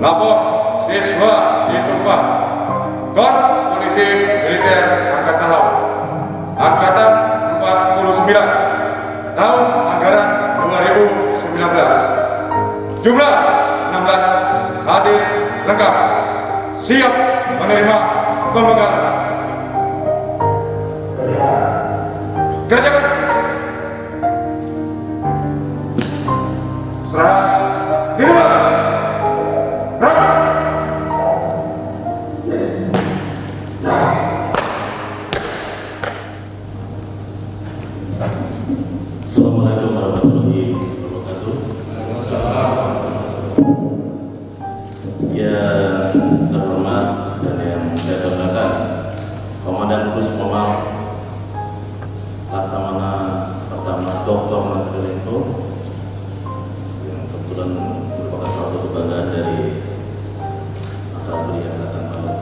Lapor siswa di Tumpah, Korps Polisi Militer Angkatan Laut, Angkatan 49, tahun anggaran 2019. Jumlah 16 hadir lengkap, siap menerima pembekalan. Kerjakan. Serah. Assalamualaikum warahmatullahi wabarakatuh. Yang terhormat dan yang saya banggakan, Komandan Pus Pomal Laksamana Pertama Dr. Nasir Lento, yang kebetulan merupakan salah satu kebanggaan dari Akademi Angkatan Laut.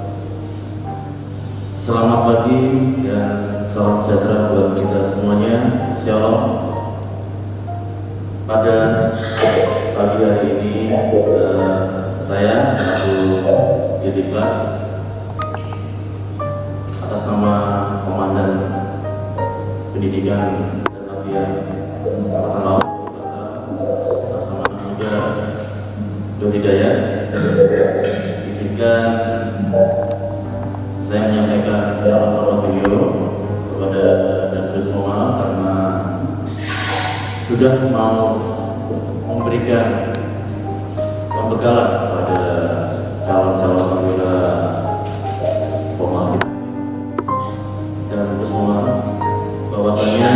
Selamat pagi dan salam sejahtera buat kita semuanya. Shalom. Pada pagi hari ini saya selaku Didiklat atas nama Komandan Pendidikan dan Latihan Angkatan Laut Laksamana Muda Dodi Dayat, izinkan saya menyampaikan salam hormat beliau kepada Danpus Pomal karena sudah mau memberikan pembekalan kepada calon-calon perwira Pomal dan Puspomal, bahwasanya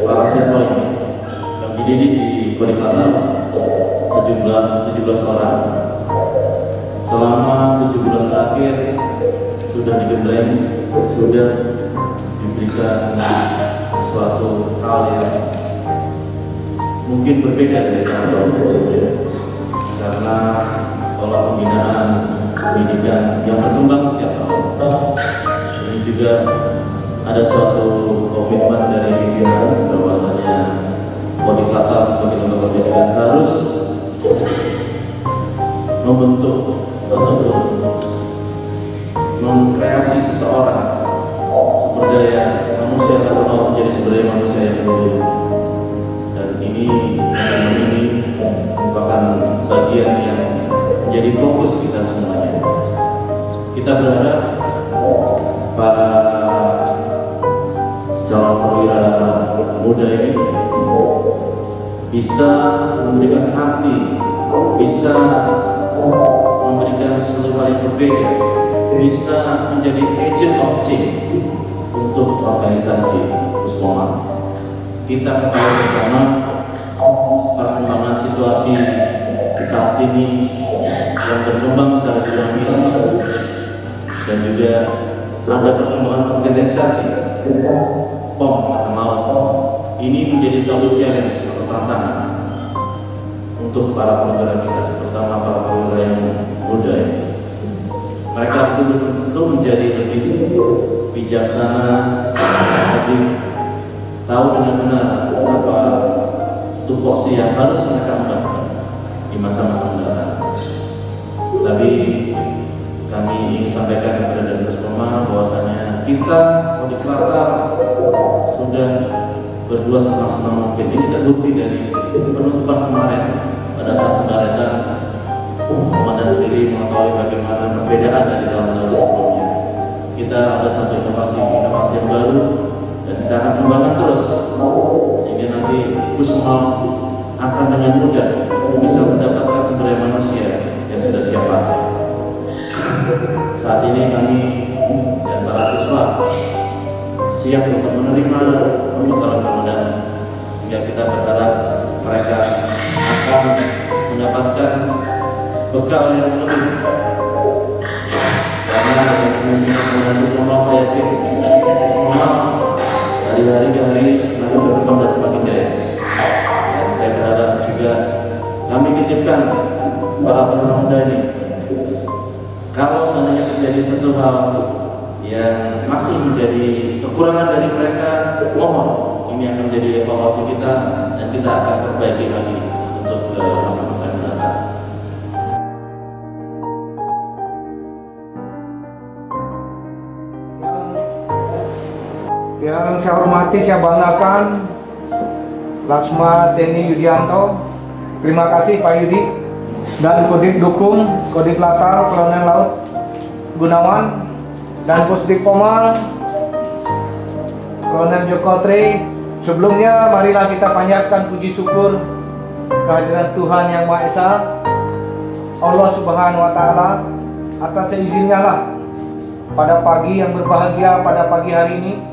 para siswa ini yang dididik di Kodiklantal sejumlah 17 orang selama 7 bulan terakhir sudah digembleng, sudah diberikan suatu hal yang mungkin berbeda dari tahun-tahun sebelumnya, karena pola pembinaan pendidikan yang berkembang setiap tahun. Ini juga ada suatu komitmen dari pimpinan bahwasanya Kodiklantal sebagai lembaga pendidikan harus membentuk ataupun mengkreasi seseorang sumber daya manusia atau menjadi sumber daya manusia yang unggul. Komitmen ini merupakan bagian yang menjadi fokus kita semuanya. Kita berharap para calon perwira muda ini bisa memberikan arti, bisa memberikan sesuatu hal yang berbeda, bisa menjadi agent of change untuk organisasi Puspomal. Kita ketahui bersama perkembangan situasi saat ini yang berkembang secara dinamis, dan juga ada perkembangan organisasi POM Angkatan Laut. Ini menjadi suatu challenge atau tantangan untuk para perwira kita, terutama para perwira yang bijaksana, lebih tahu dengan benar apa tupoksi yang harus mereka emban di masa-masa mendatang. Tapi kami ingin sampaikan kepada Dan Puspoma bahwasanya kita Kodik Latar sudah berdua semaksimal mungkin. Ini terbukti dari penutupan kemarin pada saat pengaretan. Komandan sendiri mengetahui bagaimana perbedaan dari tahun-tahun sebelumnya. Kita ada satu inovasi yang baru dan kita akan kembangkan terus sehingga nanti Puspoma akan dengan mudah bisa mendapatkan sumber daya manusia yang sudah siap pakai. Saat ini kami dan para siswa siap untuk menerima pembekalan komandan, sehingga kita berharap mereka akan mendapatkan bekal yang lebih. Karena dengan kemungkinan komandan Puspoma, saya yakin Puspoma dari hari ke hari semakin berkembang dan semakin jaya. Dan saya berharap juga kami titipkan para pemuda ini, kalau seandainya terjadi satu hal yang masih menjadi kekurangan dari mereka, mohon ini akan menjadi evaluasi kita dan kita akan perbaiki lagi untuk masa-masa yang mendatang. Yang saya hormati, saya banggakan Laksma TNI Yudianto. Terima kasih Pak Yudi dan Kodik Dukung, Kodik Latar Kolonel Laut Gunawan dan Pusdik Pomal Kolonel Joko Tri. Sebelumnya marilah kita panjatkan puji syukur kehadiran Tuhan Yang Maha Esa, Allah Subhanahu wa Ta'ala, atas seizinnya lah pada pagi yang berbahagia pada pagi hari ini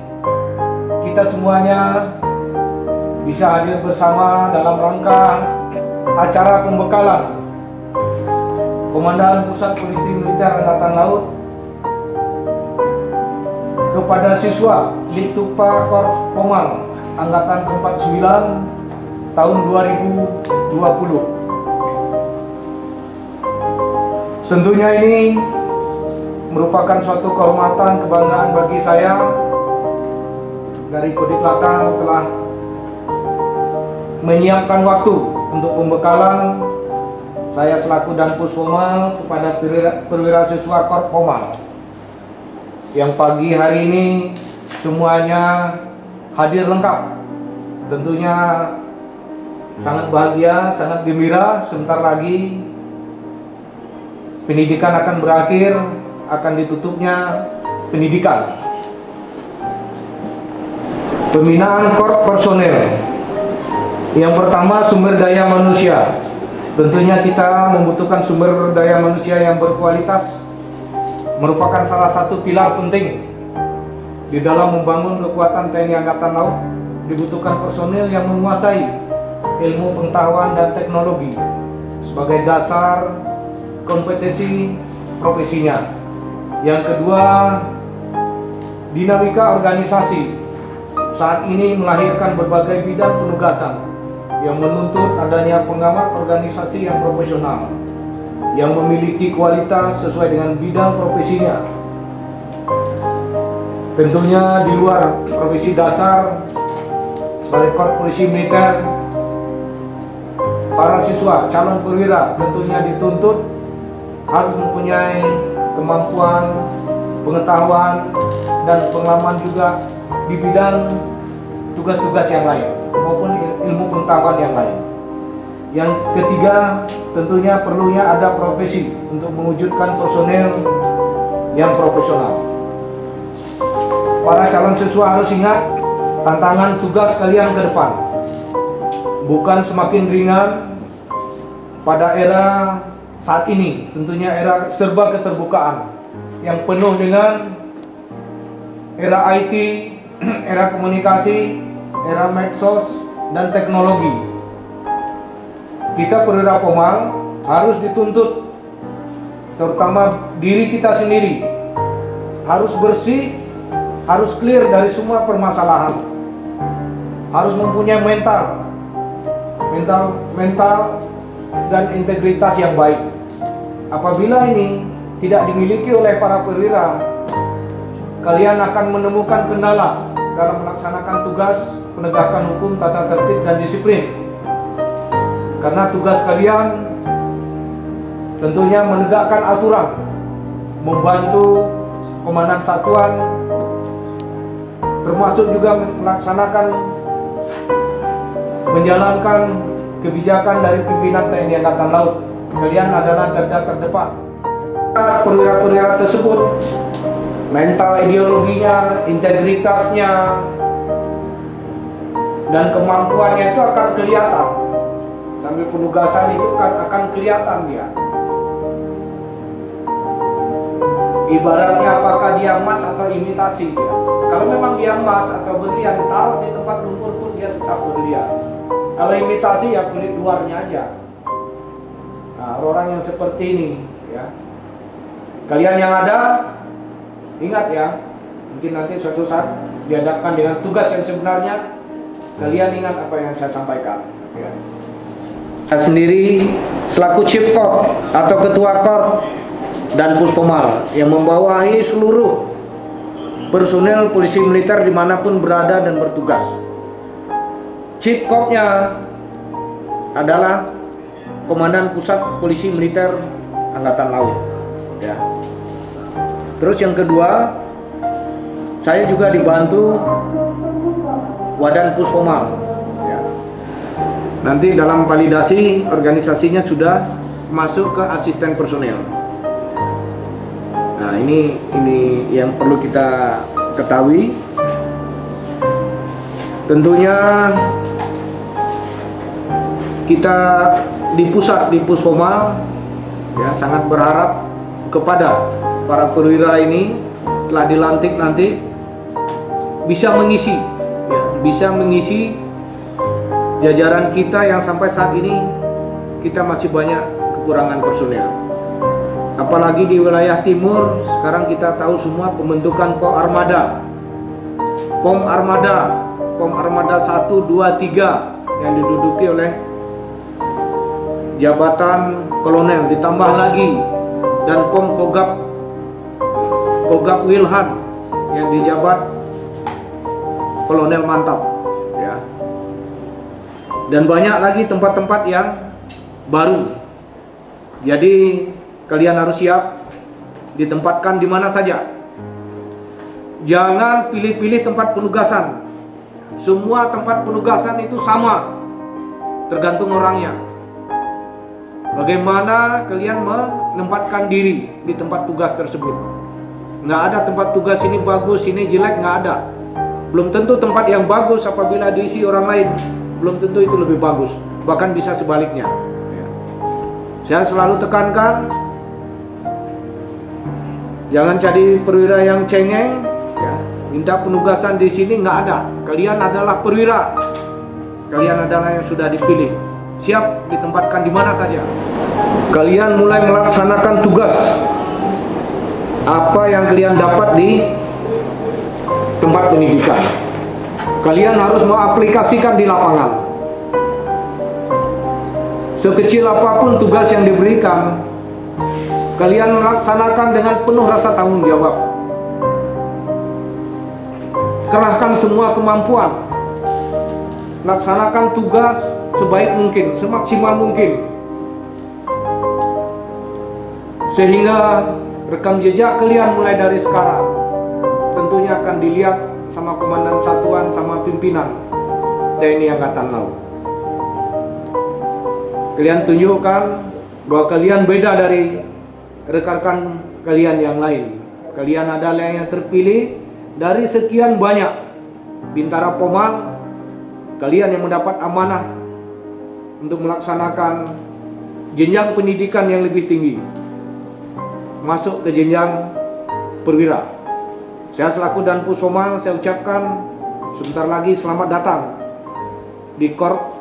kita semuanya bisa hadir bersama dalam rangka acara pembekalan Komandan Pusat Politik Militer Angkatan Laut kepada siswa Littupa Korps Pomal Angkatan ke-49 tahun 2020. Tentunya ini merupakan suatu kehormatan, kebanggaan bagi saya dari Kodik Latar telah menyiapkan waktu untuk pembekalan saya selaku Dan Puspoma kepada perwira siswa Korps Pomal yang pagi hari ini semuanya hadir lengkap. Tentunya sangat bahagia, sangat gembira. Sebentar lagi pendidikan akan berakhir, akan ditutupnya pendidikan. Pembinaan Korps personel. Yang pertama, sumber daya manusia. Tentunya kita membutuhkan sumber daya manusia yang berkualitas, merupakan salah satu pilar penting di dalam membangun kekuatan TNI Angkatan Laut. Dibutuhkan personil yang menguasai ilmu pengetahuan dan teknologi sebagai dasar kompetensi profesinya. Yang kedua, dinamika organisasi saat ini melahirkan berbagai bidang penugasan yang menuntut adanya pengamat organisasi yang profesional yang memiliki kualitas sesuai dengan bidang profesinya. Tentunya di luar profesi dasar sebagai Korps Polisi Militer, para siswa calon perwira tentunya dituntut harus mempunyai kemampuan, pengetahuan, dan pengalaman juga di bidang tugas-tugas yang lain maupun ilmu pengetahuan yang lain. Yang ketiga, tentunya perlunya ada profesi untuk mewujudkan personel yang profesional. Para calon siswa harus ingat tantangan tugas kalian ke depan bukan semakin ringan pada era saat ini. Tentunya era serba keterbukaan yang penuh dengan era IT, era komunikasi, era medsos dan teknologi. Kita perwira Pomal harus dituntut, terutama diri kita sendiri, harus bersih, harus clear dari semua permasalahan, harus mempunyai mental dan integritas yang baik. Apabila ini tidak dimiliki oleh para perwira, kalian akan menemukan kendala dalam melaksanakan tugas penegakan hukum, tata tertib, dan disiplin. Karena tugas kalian tentunya menegakkan aturan, membantu komandan satuan, termasuk juga melaksanakan menjalankan kebijakan dari pimpinan TNI Angkatan Laut. Kalian adalah garda terdepan. Perwira-perwira tersebut, mental ideologinya, integritasnya, dan kemampuannya itu akan kelihatan. Sambil penugasan itu akan kelihatan dia. Ibaratnya apakah dia emas atau imitasi dia. Kalau memang dia emas atau berlian, taruh di tempat lumpur pun dia tetap berlian. Kalau imitasi ya kulit luarnya aja. Nah, orang yang seperti ini, ya. Kalian yang ada, ingat ya, mungkin nanti suatu saat dihadapkan dengan tugas yang sebenarnya, kalian ingat apa yang saya sampaikan. Ya. Saya sendiri selaku Chief Korps atau Ketua Korps dan Puspomal yang membawahi seluruh personel polisi militer dimanapun berada dan bertugas. Chief Korpsnya adalah Komandan Pusat Polisi Militer Angkatan Laut. Ya. Terus yang kedua, saya juga dibantu Wadan Puspomal. Ya. Nanti dalam validasi organisasinya sudah masuk ke asisten personel. Nah, ini yang perlu kita ketahui. Tentunya kita di pusat, di Puspomal, ya, sangat berharap kepada para perwira ini telah dilantik nanti bisa mengisi, ya, bisa mengisi jajaran kita yang sampai saat ini kita masih banyak kekurangan personel. Apalagi di wilayah timur, sekarang kita tahu semua pembentukan Armada, Pom Armada 1, 2, 3 yang diduduki oleh jabatan kolonel, ditambah lagi dan Pom Kogab Wilhan yang dijabat kolonel mantap, ya. Dan banyak lagi tempat-tempat yang baru. Jadi kalian harus siap ditempatkan di mana saja. Jangan pilih-pilih tempat penugasan. Semua tempat penugasan itu sama, tergantung orangnya. Bagaimana kalian menempatkan diri di tempat tugas tersebut. Nggak ada tempat tugas ini bagus, ini jelek, nggak ada. Belum tentu tempat yang bagus apabila diisi orang lain, belum tentu itu lebih bagus. Bahkan bisa sebaliknya. Saya selalu tekankan, jangan jadi perwira yang cengeng, ya. Minta penugasan di sini nggak ada. Kalian adalah perwira. Kalian adalah yang sudah dipilih. Siap ditempatkan di mana saja. Kalian mulai melaksanakan tugas apa yang kalian dapat di tempat pendidikan. Kalian harus mengaplikasikan di lapangan. Sekecil apapun tugas yang diberikan, kalian melaksanakan dengan penuh rasa tanggung jawab. Kerahkan semua kemampuan. Laksanakan tugas sebaik mungkin, semaksimal mungkin. Sehingga rekam jejak kalian mulai dari sekarang tentunya akan dilihat sama komandan satuan, sama pimpinan TNI Angkatan Laut. Kalian tunjukkan bahwa kalian beda dari rekan-rekan kalian yang lain. Kalian adalah yang terpilih dari sekian banyak bintara Pomal. Kalian yang mendapat amanah untuk melaksanakan jenjang pendidikan yang lebih tinggi, masuk ke jenjang perwira. Saya selaku Dan Puspomal, saya ucapkan sebentar lagi selamat datang di Korps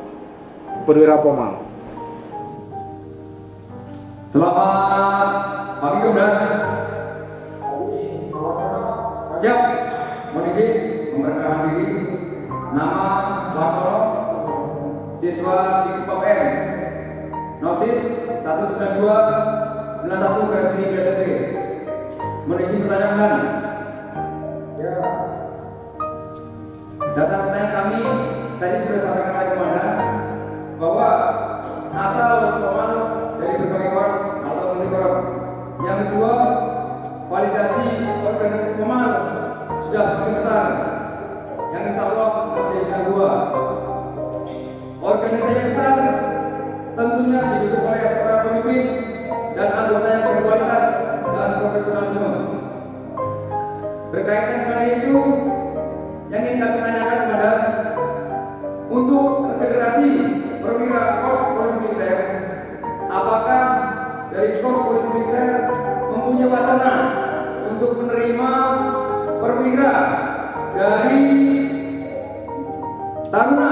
Perwira Pomal. Selamat pagi, Komandan. Siap. Mohon izin memperkenalkan diri. Nama Wartolo, siswa di Pop M. Nosis 192 91 garis miring BTP. Mohon izin pertanyaan. Dasar pertanyaan kami tadi sudah sampaikan oleh komandan bahwa asal komandan dari berbagai korup atau multi korup. Yang kedua, validasi organisasi komandan sudah makin besar, yang insya Allah menjadi bintang 2. Organisasi yang besar tentunya didukung oleh seorang pemimpin dan anggota yang berkualitas dan profesionalisme. Berkaitan dengan itu, yang ingin kami tanyakan kepada untuk federasi perwira Korps Polisi Militer, apakah dari Korps Polisi Militer mempunyai wacana untuk menerima perwira dari Taruna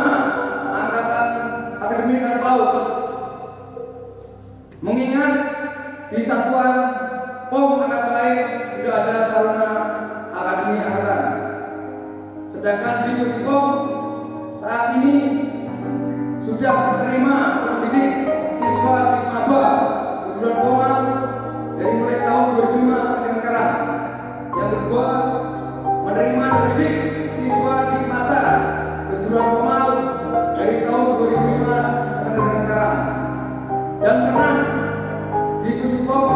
Angkatan Akademi Angkatan Laut, mengingat di satuan POM Angkatan lain sudah ada Taruna Akademi Angkatan, sedangkan di Puspom saat ini sudah menerima atau mendidik siswa di maba kejuruan Pomal dari mulai tahun 2005 sampai dengan sekarang. Yang kedua, menerima dan mendidik siswa di mata kejuruan Pomal dari tahun 2005 sampai dengan sekarang. Dan pernah di Puspom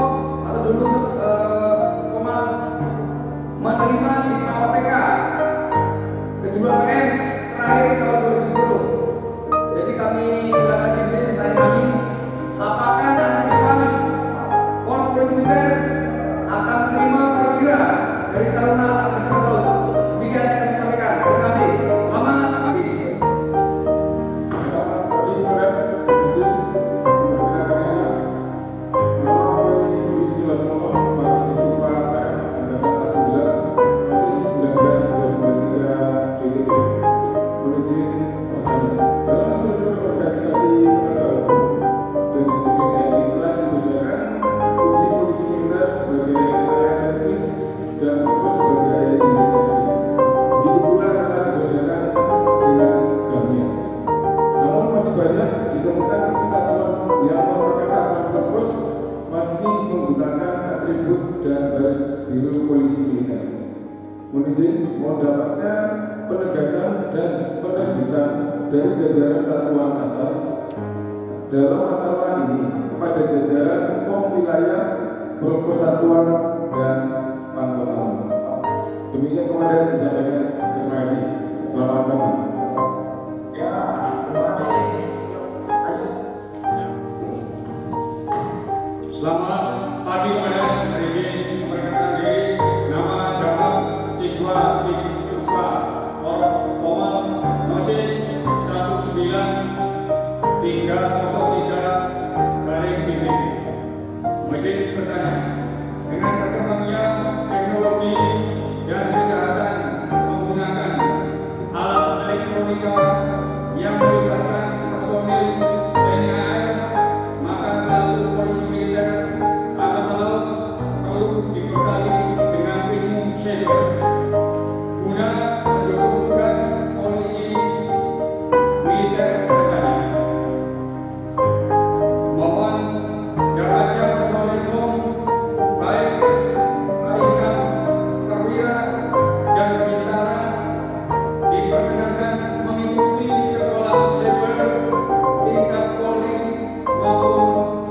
atau dulu Pomal menerima di KPK kejuruan PM terakhir tahun 2010. Jadi kami akan di sini tanya kami, apakah nanti depan Korps Polisi Militer akan menerima perwira dari Taruna Angkatan Laut? Demikian yang kami sampaikan. Terima kasih. Selamat pagi. Mendapatkan penegasan dan penerbitan dari jajaran satuan atas dalam masalah ini kepada jajaran POM wilayah, persatuan dan pangkatan. Demikian komandan disampaikan. Terima kasih. Selamat pagi. Selamat pagi komandan. Izin memperkenalkan diri. Nama Jamal siswa di Ketua Pomal Nosis 19303 Izin bertanya, dengan berkembangnya teknologi dan kejahatan menggunakan alat elektronika yang melibatkan personil TNI AL, maka selalu polisi militer Angkatan Laut perlu dibekali dengan ilmu cyber guna mendukung tugas polisi militer ke depannya. Mohon jalannya personil POM baik tingkat perwira dan bintara diperkenankan mengikuti sekolah cyber tingkat Polri maupun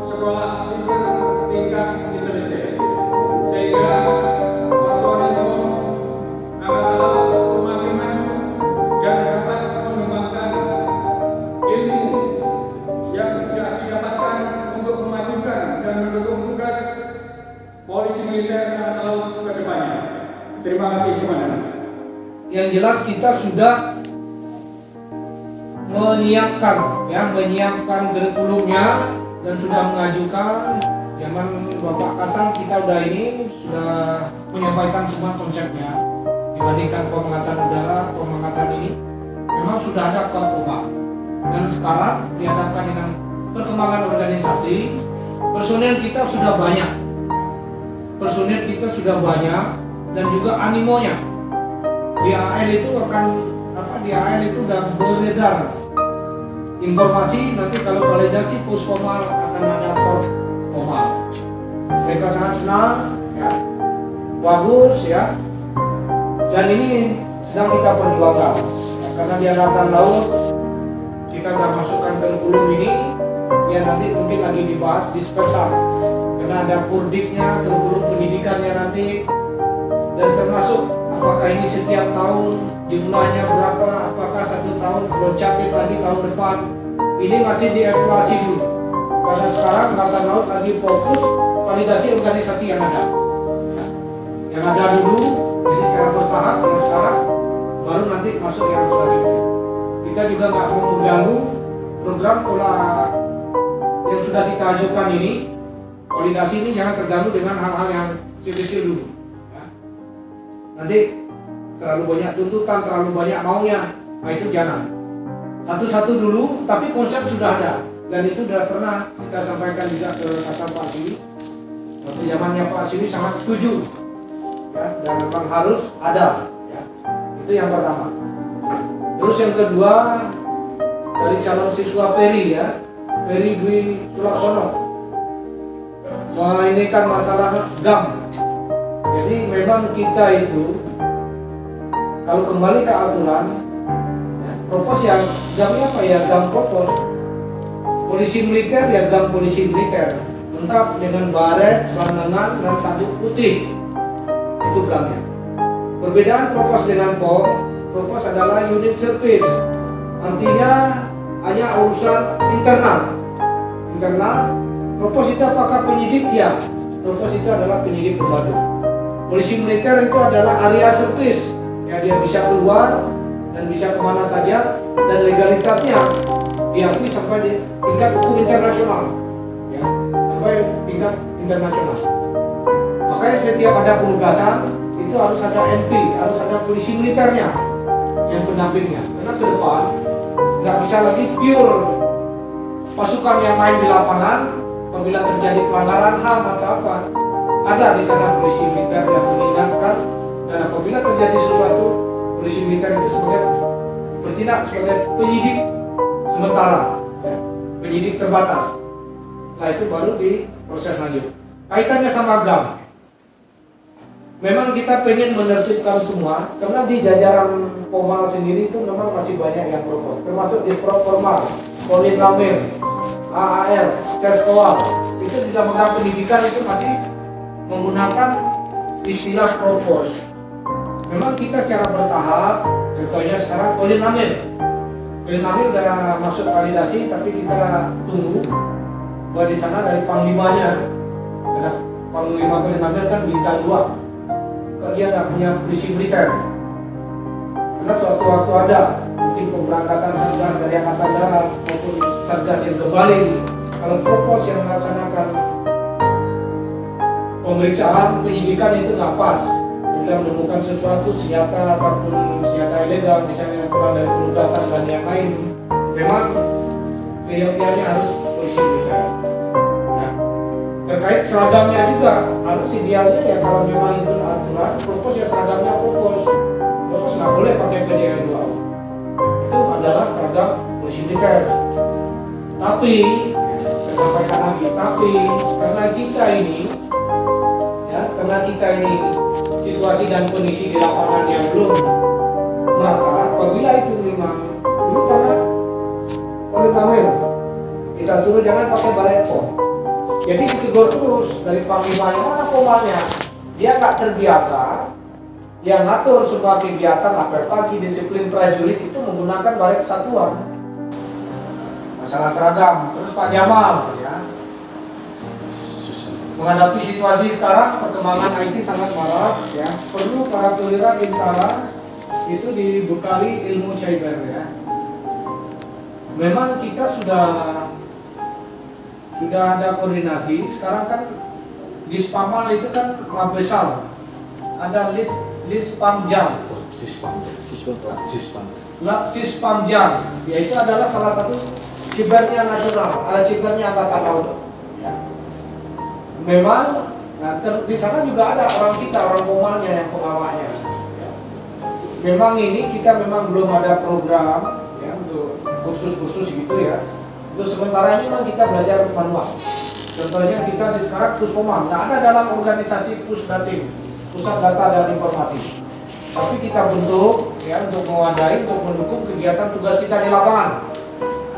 sekolah cyber tingkat intelijen, sehingga personil POM Angkatan Laut semakin maju dan dapat mengembangkan ilmu yang sudah didapatkan untuk memajukan dan mendukung tugas polisi militer Angkatan Laut ke depannya. Terima kasih Komandan. Yang jelas kita sudah menyiapkan kurikulumnya dan sudah mengajukan. Zaman Bapak Kasal kita sudah menyampaikan semua konsepnya. Dibandingkan Pengangkatan Udara, Pengangkatan ini memang sudah ada Kopoma. Dan sekarang dihadapkan dengan perkembangan organisasi, personel kita sudah banyak dan juga animonya. Di AL itu sudah beredar informasi, nanti kalau validasi Puspomar akan ada Kopoma. Mereka sangat senang, ya, bagus ya, dan ini sedang kita perjuangkan. Ya, karena di Angkatan Laut kita udah masukkan kurikulum ini, ya nanti mungkin lagi dibahas dispersal karena ada kurdiknya, kurikulum pendidikannya nanti, dan termasuk apakah ini setiap tahun jumlahnya berapa, apakah 1 tahun loncatin lagi tahun depan, ini masih dievaluasi dulu karena sekarang Angkatan Laut lagi fokus validasi organisasi yang ada. Yang ada dulu, jadi secara bertahap, yang sekarang baru nanti masuk yang selanjutnya. Kita juga nggak mau mengganggu program pola yang sudah kita ajukan ini. Validasi ini jangan terganggu dengan hal-hal yang kecil-kecil dulu. Ya. Nanti terlalu banyak tuntutan, terlalu banyak maunya, nah itu jangan. Satu-satu dulu, tapi konsep sudah ada. Dan itu sudah pernah kita sampaikan juga ke Kasal Pak Sili. Waktu zamannya Pak Sili sangat setuju. Ya, dan memang harus ada, ya. Itu yang pertama. Terus yang kedua dari calon siswa Peri, ya, Peri Dwi Sulaksono, ini kan masalah GAM. Jadi memang kita itu kalau kembali ke aturan, ya, propos yang GAM apa ya, GAM propos. Polisi militer ya GAM polisi militer, lengkap dengan baret, celanangan dan sabuk putih. Itu GAM-nya. Perbedaan propos dengan POM, propos adalah unit service, artinya hanya urusan internal. Propos itu apakah penyidik? Ya, propos itu adalah penyidik pembantu. Polisi militer itu adalah area service, ya dia bisa keluar dan bisa kemana saja, dan legalitasnya diakui sampai di tingkat hukum internasional, ya, sampai tingkat internasional. Makanya setiap ada penugasan itu harus ada MP, harus ada polisi militernya yang pendampingnya. Karena ke depan nggak bisa lagi pure pasukan yang main di lapangan. Apabila terjadi pelanggaran HAM atau apa, ada di sana polisi militer yang mengingatkan. Dan apabila terjadi sesuatu, polisi militer itu bertindak sebagai penyidik sementara, ya, penyidik terbatas. Setelah itu baru di proses lanjut. Kaitannya sama GAM. Memang kita pengen menertibkan semua, karena di jajaran Pomal sendiri itu memang masih banyak yang propos, termasuk di Formal, Kolin Lamir, AAL, Cerskowal, itu di dalam pendidikan itu masih menggunakan istilah propos. Memang kita secara bertahap, contohnya sekarang Kolin Lamir udah masuk validasi, tapi kita tunggu bahwa di sana dari panglimanya, karena panglima Kolin Lamir kan bintang 2. Dia nggak punya polisi militer, karena suatu waktu ada mungkin pemberangkatan Satgas dari Angkatan Darat maupun Satgas yang kembali, kalau propos yang melaksanakan pemeriksaan penyidikan itu nggak pas, bila menemukan sesuatu senjata ataupun senjata ilegal misalnya pulang dari penugasan dan yang lain, memang pihaknya harus polisi militer. Terkait seragamnya juga harus idealnya ya, kalau memang itu aturan propos ya seragamnya propos nggak boleh pakai PDL 2. Itu adalah seragam polisi militer. Tapi saya sampaikan lagi, tapi karena kita ini situasi dan kondisi di lapangan yang belum merata, apabila itu memang dulu karena oleh Pamel kita suruh jangan pakai baret POM. Jadi ditegur terus dari panglimanya, mana Pomalnya? Dia nggak terbiasa, yang ngatur semua kegiatan apel pagi, disiplin prajurit itu menggunakan baret satuan. Masalah seragam, terus Pak Jamal, ya, menghadapi situasi sekarang perkembangan IT sangat marak, ya, perlu para perwira bintara itu dibekali ilmu cyber, ya. Memang kita sudah ada koordinasi. Sekarang kan di Spamal itu kan Mabesal ada Lispamjam, Sispamjam, yaitu adalah salah satu sibernya nasional, sibernya Angkatan Laut. Ya. Memang di sana juga ada orang kita, orang Pomalnya yang pengawalnya. Ya. Memang ini kita memang belum ada program, ya, untuk kursus-kursus gitu, ya. Untuk sementara ini memang kita belajar manual. Contohnya kita di sekarang Puspomam, nggak ada dalam organisasi Pusdatin, Pusat Data dan Informasi. Tapi kita bentuk ya untuk mewadahi, untuk mendukung kegiatan tugas kita di lapangan.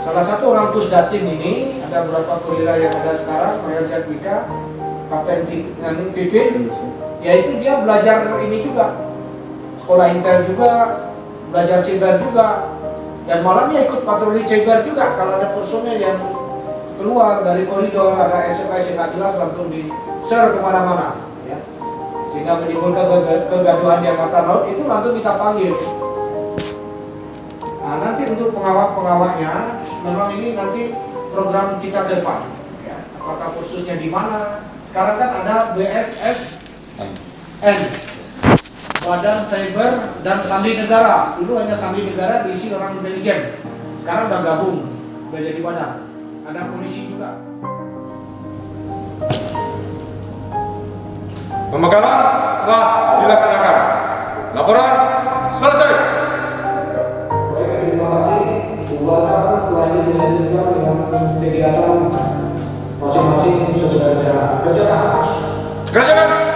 Salah satu orang Pusdatin ini ada beberapa perwira yang ada sekarang, Mayor Jadwika, Kapten Vivin, yaitu dia belajar ini juga, sekolah intel juga, belajar cyber juga, dan malamnya ikut patroli cyber juga. Kalau ada personel yang keluar dari koridor, ada SMS yang nggak jelas, langsung di-share kemana-mana, ya. Sehingga menimbulkan kegaduhan di angkatan laut, itu langsung kita panggil. Nah, nanti untuk pengawak-pengawaknya, memang ini nanti program kita ke depan, ya. Apakah kursusnya di mana? Sekarang kan ada BSSN, Badan Cyber dan Sandi Negara. Dulu hanya Sandi Negara diisi orang intelijen, sekarang udah gabung, udah jadi badan. Ada polisi juga. Pemekaran telah dilaksanakan. Laporan selesai. Baik, terima kasih. Buat selanjutnya dilanjutkan dengan kegiatan masing-masing sesuai dengan kerjaan. Kerjakan.